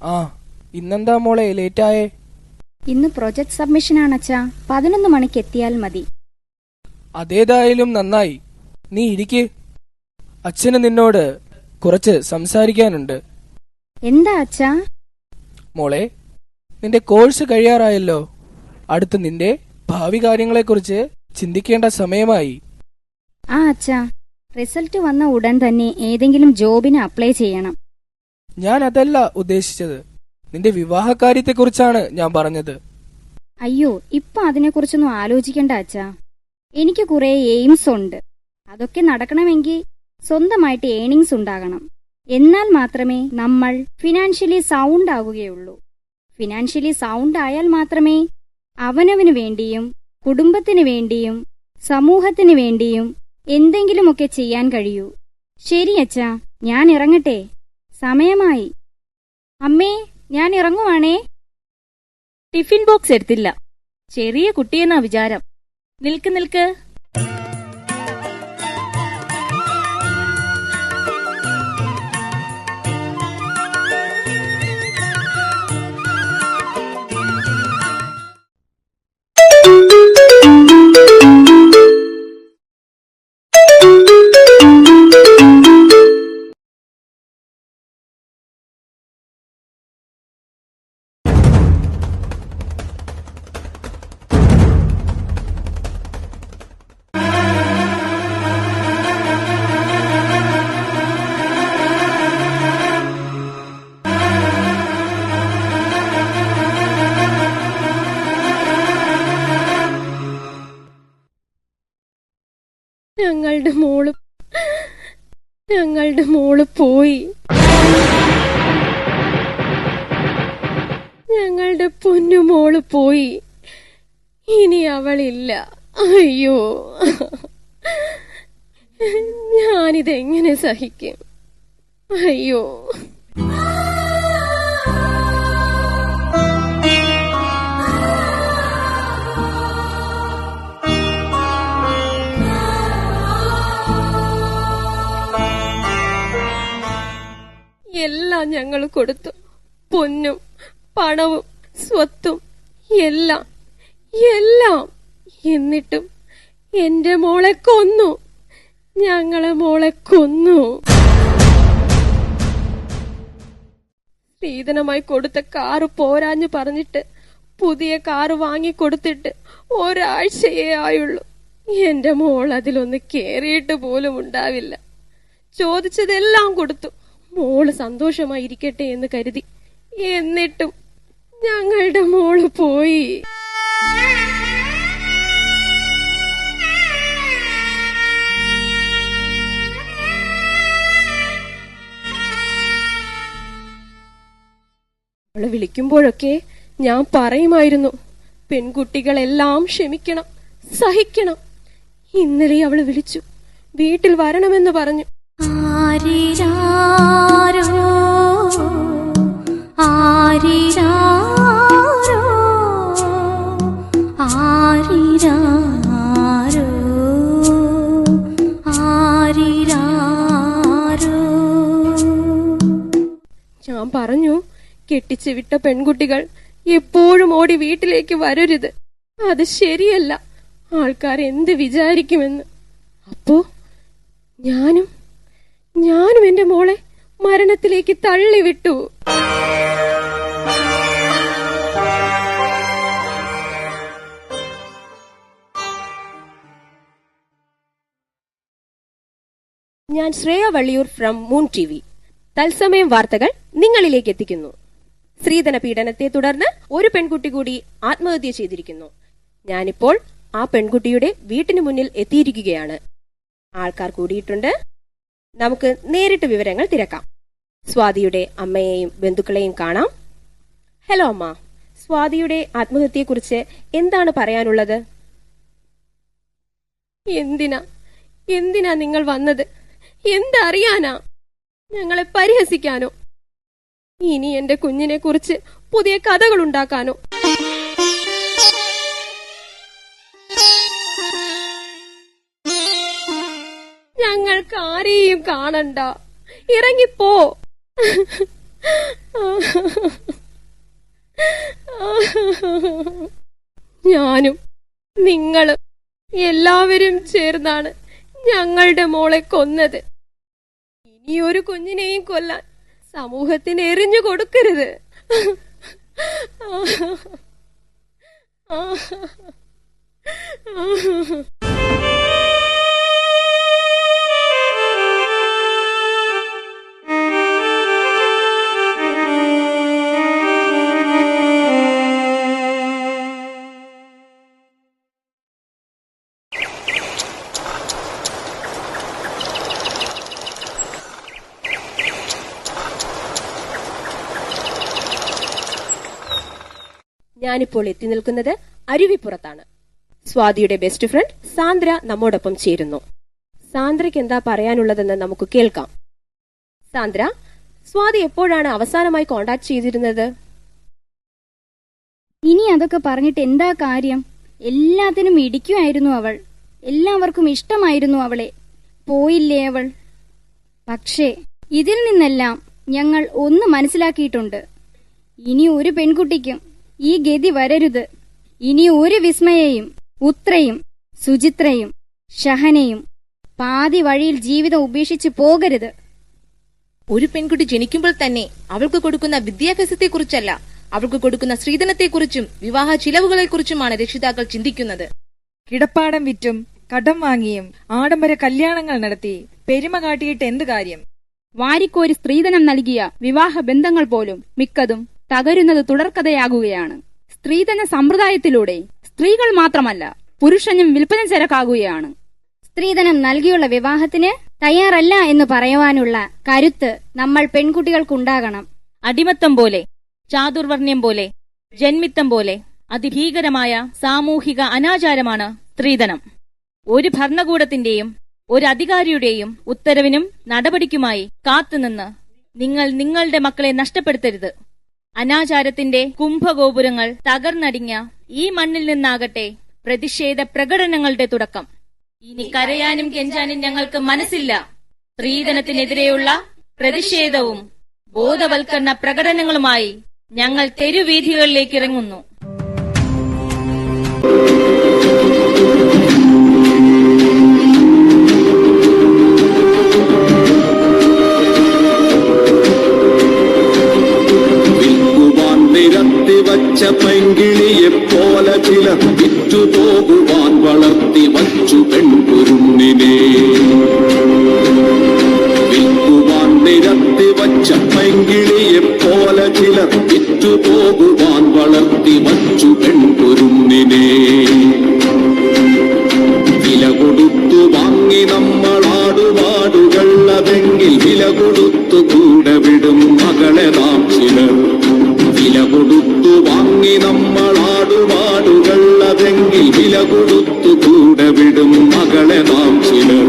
ആ, ഇന്നെന്താ മോളെ ലേറ്റായേ? ഇന്ന് പ്രൊജക്ട് സബ്മിഷൻ ആണച്ചാ. 11 മണിക്ക് എത്തിയാൽ മതി. അതേതായാലും നന്നായി. നീ ഇരിക്ക്. അച്ഛന് നിന്നോട് കുറച്ച് സംസാരിക്കാനുണ്ട്. എന്താ അച്ഛാ? മോളെ, നിന്റെ കോഴ്സ് കഴിയാറായല്ലോ. അടുത്ത് നിന്റെ ഭാവി കാര്യങ്ങളെക്കുറിച്ച് ചിന്തിക്കേണ്ട സമയമായി. ആ അച്ഛാ, റിസൾട്ട് വന്ന ഉടൻ തന്നെ ഏതെങ്കിലും ജോബിന് അപ്ലൈ ചെയ്യണം. ഞാൻ അതല്ല ഉദ്ദേശിച്ചത്. നിന്റെ വിവാഹകാര്യത്തെക്കുറിച്ചാണ് ഞാൻ പറഞ്ഞത്. അയ്യോ, ഇപ്പൊ അതിനെക്കുറിച്ചൊന്നും ആലോചിക്കണ്ട അച്ഛാ. എനിക്ക് കുറെ എയിംസ് ഉണ്ട്. അതൊക്കെ നടക്കണമെങ്കിൽ സ്വന്തമായിട്ട് ഏണിങ്സ് ഉണ്ടാകണം. എന്നാൽ മാത്രമേ നമ്മൾ ഫിനാൻഷ്യലി സൗണ്ട് ആകുകയുള്ളൂ. ഫിനാൻഷ്യലി സൗണ്ട് ആയാൽ മാത്രമേ അവനവന് വേണ്ടിയും കുടുംബത്തിന് വേണ്ടിയും സമൂഹത്തിന് വേണ്ടിയും എന്തെങ്കിലുമൊക്കെ ചെയ്യാൻ കഴിയൂ. ശരി അച്ഛാ, ഞാൻ ഇറങ്ങട്ടെ. സമയമായി. അമ്മേ, ഞാൻ ഇറങ്ങുവാണേ. ടിഫിൻ ബോക്സ് എടുത്തില്ല. ചെറിയ കുട്ടിയെന്നാ വിചാരം. നിൽക്ക് നിൽക്ക്. ഞങ്ങളുടെ മോള് പോയി. ഞങ്ങളുടെ പൊന്നുമോള് പോയി. ഇനി അവളില്ല. അയ്യോ, ഞാനിതെങ്ങനെ സഹിക്കും? അയ്യോ. എല്ലാം ഞങ്ങൾ കൊടുത്തു. പൊന്നും പണവും സ്വത്തും എല്ലാം. എന്നിട്ടും എന്റെ മോളെ കൊന്നു. ഞങ്ങളെ മോളെ കൊന്നു. സ്ത്രീധനമായി കൊടുത്ത കാറ് പോരാഞ്ഞു പറഞ്ഞിട്ട് പുതിയ കാറ് വാങ്ങിക്കൊടുത്തിട്ട് ഒരാഴ്ചയേ ആയുള്ളൂ. എന്റെ മോൾ അതിലൊന്ന് കേറിയിട്ട് പോലും ഉണ്ടാവില്ല. ചോദിച്ചതെല്ലാം കൊടുത്തു. മോള് സന്തോഷമായിരിക്കട്ടെ എന്ന് കരുതി. എന്നിട്ടും ഞങ്ങളുടെ മോള് പോയി. അവളെ വിളിക്കുമ്പോഴൊക്കെ ഞാൻ പറയുമായിരുന്നു, പെൺകുട്ടികളെല്ലാം ക്ഷമിക്കണം, സഹിക്കണം. ഇന്നലെ അവള് വിളിച്ചു, വീട്ടിൽ വരണമെന്ന് പറഞ്ഞു. ഞാൻ പറഞ്ഞു, കെട്ടിച്ചു വിട്ട പെൺകുട്ടികൾ എപ്പോഴും ഓടി വീട്ടിലേക്ക് വരരുത്. അത് ശരിയല്ല. ആൾക്കാർ എന്ത് വിചാരിക്കുമെന്ന്. അപ്പോ ഞാനും എന്റെ മോളെ മരണത്തിലേക്ക് തള്ളിവിട്ടു. ഞാൻ Shreya Valliyoor from moon TV. തത്സമയം വാർത്തകൾ നിങ്ങളിലേക്ക് എത്തിക്കുന്നു. സ്ത്രീധന പീഡനത്തെ തുടർന്ന് ഒരു പെൺകുട്ടി കൂടി ആത്മഹത്യ ചെയ്തിരിക്കുന്നു. ഞാനിപ്പോൾ ആ പെൺകുട്ടിയുടെ വീട്ടിന് മുന്നിൽ എത്തിയിരിക്കുകയാണ്. ആൾക്കാർ കൂടിയിട്ടുണ്ട്. നമുക്ക് നേരിട്ട് വിവരങ്ങൾ തിരക്കാം. സ്വാതിയുടെ അമ്മയെയും ബന്ധുക്കളെയും കാണാം. ഹലോ അമ്മ, സ്വാതിയുടെ ആത്മഹത്യയെക്കുറിച്ച് എന്താണ് പറയാനുള്ളത്? എന്തിനാ നിങ്ങൾ വന്നത്? എന്തറിയാനാ? ഞങ്ങളെ പരിഹസിക്കാനോ? ഇനി എന്റെ കുഞ്ഞിനെ കുറിച്ച് പുതിയ കഥകൾ ഉണ്ടാക്കാനോ? ഞങ്ങൾക്ക് ആരെയും കാണണ്ട, ഇറങ്ങിപ്പോ. ഞാനും നിങ്ങളും എല്ലാവരും ചേർന്നാണ് ഞങ്ങളുടെ മോളെ കൊന്നത്. ഇനി ഒരു കുഞ്ഞിനെയും കൊല്ലാൻ സമൂഹത്തിന് എറിഞ്ഞു കൊടുക്കരുത്. ഞാനിപ്പോൾ എത്തി നിൽക്കുന്നത് അരുവിപ്പുറത്താണ്. സ്വാതിയുടെ ബെസ്റ്റ് ഫ്രണ്ട് സാന്ദ്ര നമ്മോടൊപ്പം ചേരുന്നു. സാന്ദ്രയ്ക്ക് എന്താ പറയാനുള്ളതെന്ന് നമുക്ക് കേൾക്കാം. സാന്ദ്ര, സ്വാതി എപ്പോഴാണ് അവസാനമായി കോണ്ടാക്ട് ചെയ്തിരുന്നത്? ഇനി അതൊക്കെ പറഞ്ഞിട്ട് എന്താ കാര്യം? എല്ലാത്തിനും ഇടിക്കുമായിരുന്നു അവൾ. എല്ലാവർക്കും ഇഷ്ടമായിരുന്നു അവളെ. പോയില്ലേ അവൾ? പക്ഷേ ഇതിൽ നിന്നെല്ലാം ഞങ്ങൾ ഒന്ന് മനസ്സിലാക്കിയിട്ടുണ്ട്. ഇനി ഒരു പെൺകുട്ടിക്കും ഈ ഗതി വരരുത്. ഇനി ഒരു വിസ്മയെയും ഉത്രയും സുചിത്രയും ഷഹനയും പാതി വഴിയിൽ ജീവിതം ഉപേക്ഷിച്ചു പോകരുത്. ഒരു പെൺകുട്ടി ജനിക്കുമ്പോൾ തന്നെ അവൾക്ക് കൊടുക്കുന്ന വിദ്യാഭ്യാസത്തെക്കുറിച്ചല്ല, അവൾക്ക് കൊടുക്കുന്ന സ്ത്രീധനത്തെക്കുറിച്ചും വിവാഹ ചിലവുകളെക്കുറിച്ചുമാണ് രക്ഷിതാക്കൾ ചിന്തിക്കുന്നത്. കിടപ്പാടം വിറ്റും കടം വാങ്ങിയും ആഡംബര കല്യാണങ്ങൾ നടത്തി പെരുമ കാട്ടിയിട്ട് എന്ത് കാര്യം? വാരിക്കോരി സ്ത്രീധനം നൽകിയ വിവാഹ ബന്ധങ്ങൾ പോലും മിക്കതും തകരുന്നത് തുടർക്കഥയാകുകയാണ്. സ്ത്രീധന സമ്പ്രദായത്തിലൂടെ സ്ത്രീകൾ മാത്രമല്ല പുരുഷനും വിൽപ്പന ചരക്കാകുകയാണ്. സ്ത്രീധനം നൽകിയുള്ള വിവാഹത്തിന് തയ്യാറല്ല എന്ന് പറയുവാനുള്ള കരുത്ത് നമ്മൾ പെൺകുട്ടികൾക്കുണ്ടാകണം. അടിമത്തം പോലെ, ചാതുർവർണ്ണ്യം പോലെ, ജന്മിത്തം പോലെ അതിഭീകരമായ സാമൂഹിക അനാചാരമാണ് സ്ത്രീധനം. ഒരു ഭരണകൂടത്തിന്റെയും ഒരു അധികാരിയുടെയും ഉത്തരവിനും നടപടിക്കുമായി കാത്തുനിന്ന് നിങ്ങൾ നിങ്ങളുടെ മക്കളെ നഷ്ടപ്പെടുത്തരുത്. അനാചാരത്തിന്റെ കുംഭഗോപുരങ്ങൾ തകർന്നടിഞ്ഞ ഈ മണ്ണിൽ നിന്നാകട്ടെ പ്രതിഷേധ പ്രകടനങ്ങളുടെ തുടക്കം. ഇനി കരയാനും കെഞ്ചാനും ഞങ്ങൾക്ക് മനസ്സില്ല. സ്ത്രീധനത്തിനെതിരെയുള്ള പ്രതിഷേധവും ബോധവൽക്കരണ പ്രകടനങ്ങളുമായി ഞങ്ങൾ തെരുവീഥികളിലേക്ക് ഇറങ്ങുന്നു. വച്ച പൈങ്കിളിയെപ്പോലെ ചിലർ വിറ്റുപോകുവാൻ വളർത്തി വച്ചു പെൺകുരുന്നിനെ. വിൽക്കുവാൻ നിരത്തി വച്ച പൈങ്കിളിയെപ്പോലെ ചിലർ വിറ്റുപോകുവാൻ വളർത്തി വച്ചു പെൺകുരുന്നിനെ. വില കൊടുത്തു വാങ്ങി നമ്മളാടുപാടുകൾ, അതെങ്കിൽ വില കൊടുത്തു കൂടെ വിടും മകളെ നാം ചിലർ. വില കൊടുത്തു വാങ്ങി നമ്മളാടുപാടുകൾ, അതെങ്കിൽ വില കൊടുത്തു കൂടെ വിടും മകളെ നാം ചിലർ.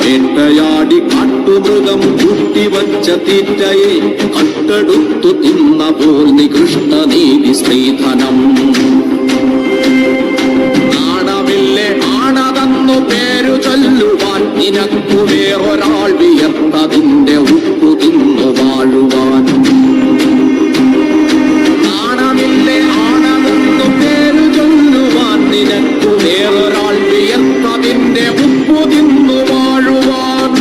വേട്ടയാടി കാട്ടുമൃഗം കൂട്ടിവച്ച തീറ്റയെ കട്ടെടുത്തു തിന്ന പോൽ നികൃഷ്ട നീതി സ്ത്രീധനം. ആണതെന്നു പേരു ചൊല്ലുവാൻ നിനക്കു വേറൊരാൾ വിയർത്തതിന്റെ ഉപ്പു തിന്നു വാഴുവാൻ. ആണമില്ലേ ആണതെന്നു പേരു ചൊല്ലുവാൻ നിനക്കു വേറൊരാൾ വിയർത്തതിന്റെ ഉപ്പു തിന്നു വാഴുവാൻ.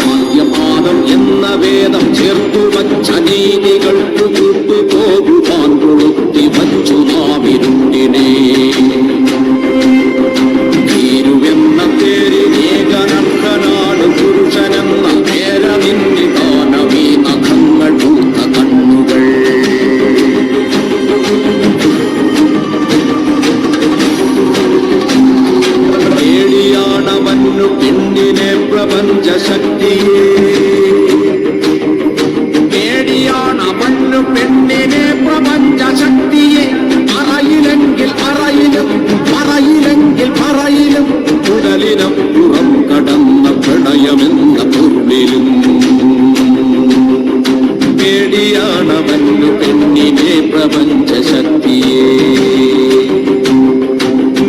ആദ്യപാദം എന്ന വേദം ചേർത്തു വച്ച നീതികൾക്കു പോകുവാൻ കൊളുത്തി വച്ചു നാവിരുട്ടിനെ. ഭീരുവെന്ന പേരിനേകനർഹനാണ് പുരുഷനെന്ന പേരതിന്റെ ദാനമീ നഖങ്ങൾ പൂത്ത കണ്ണുകൾ. പേടിയാണവന്നു പെണ്ണിനെ പ്രപഞ്ച ശക്തിയെ. പേടിയാണവന്നു പെണ്ണിനെ പ്രപഞ്ച ശക്തിയെ. പറയിലെങ്കിൽ പറയിലും പറയിലെങ്കിൽ പറയിലും ഉടലിനം പുറം കടന്ന പ്രണയമെന്ന പൊരുളിലും. പേടിയാണ്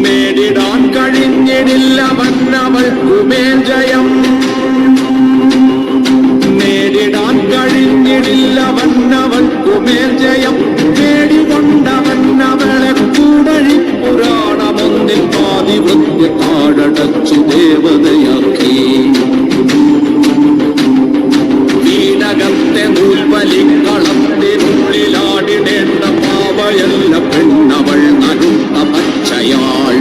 നേടിടാൻ കഴിഞ്ഞിടില്ലവന്നവൾക്കുമേൽ ജയം, നേടിടാൻ കഴിഞ്ഞിടില്ലവന്നവൾക്കുമേൽ ജയം, നേടികൊണ്ടവന്നവളെ കൂടഴി പുരാണമൊന്നിൽ പാതിവൃത്യ താഴടച്ചു ദേവതയാക്കി. വീടകത്തെ നൂൽവലിക്കളത്തിനുള്ളിലാടിടേണ്ട പാവയല്ല പെണ്ണവൾ നടുത്ത പച്ചയാൾ.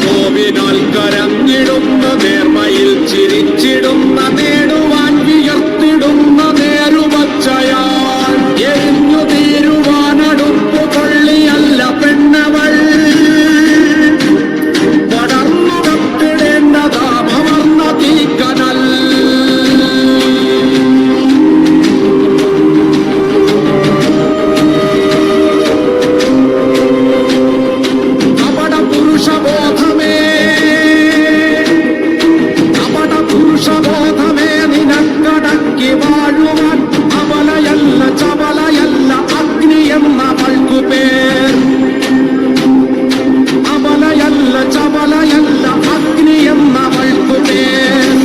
നോവിനാൽ കരഞ്ഞിടുന്ന നേർമയിൽ ചിരിച്ചിടുന്ന നേടുവാൻ വിയർത്തിടുന്ന നേരുപച്ചയാൾ. എരിഞ്ഞു തീരുവാനടുപ്പു കൊള്ളിയല്ല പെണ്ണവൾ, പടർന്നു കത്തിടേണ്ടതാമർന്ന തീക്കനൽ. പുരുഷബോധമേ നിനക്കടക്കി വാഴുവാൻ അബലയല്ല ചബലയല്ല അഗ്നി എന്നവൾക്കു പേർ. അബലയല്ല ചബലയല്ല അഗ്നി എന്നവൾക്കു പേർ.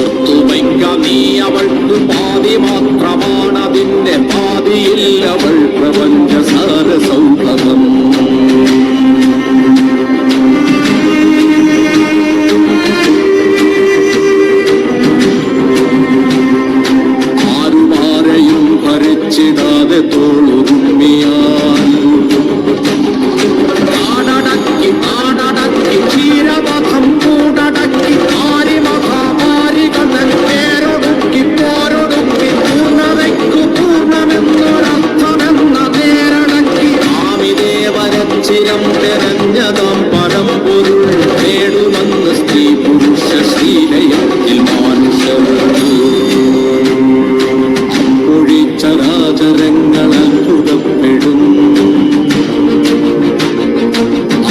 ഒത്തുവയ്ക്ക നീ അവൾക്കു പാതി മാത്രമാണതിന്റെ പാതിയില്ലവൾ പ്രപഞ്ചസാര സൗഭഗം. ഭരിച്ചിടാതെ തോളുരുമ്മിയാൽ നാടടക്കി നാടടക്കി ക്ഷീരവധം കൂടടക്കി ആരിമഹാമാരി കണ്ണൻ പേരൊടുക്കി പോരൊടുക്കി പൂർണ്ണതയ്ക്കു പൂർണ്ണമെന്നൊരർത്ഥമെന്ന നേരടക്കി ആമിദേവരച്ചിരം തെരഞ്ഞതാം പരമ്പൊരുൾ നേടുമെന്ന് സ്ത്രീ പുരുഷ ശ്രീലയത്തിൽ മാനുഷർ. ചരാചരങ്ങൾ അത്ഭുതപ്പെടും,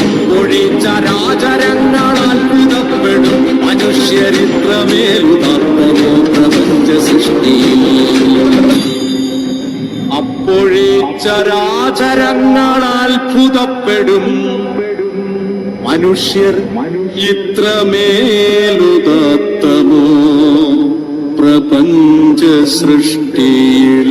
അപ്പൊഴി ചരാചരങ്ങൾ അത്ഭുതപ്പെടും. മനുഷ്യരിത്രമേലുതാത്മമോ പ്രപഞ്ച സൃഷ്ടിയിൽ. അപ്പൊഴി ചരാചരങ്ങൾ അത്ഭുതപ്പെടും, മനുഷ്യർ ഇത്രമേലുതാത്മമോ പ്രപഞ്ച സൃഷ്ടിയിൽ.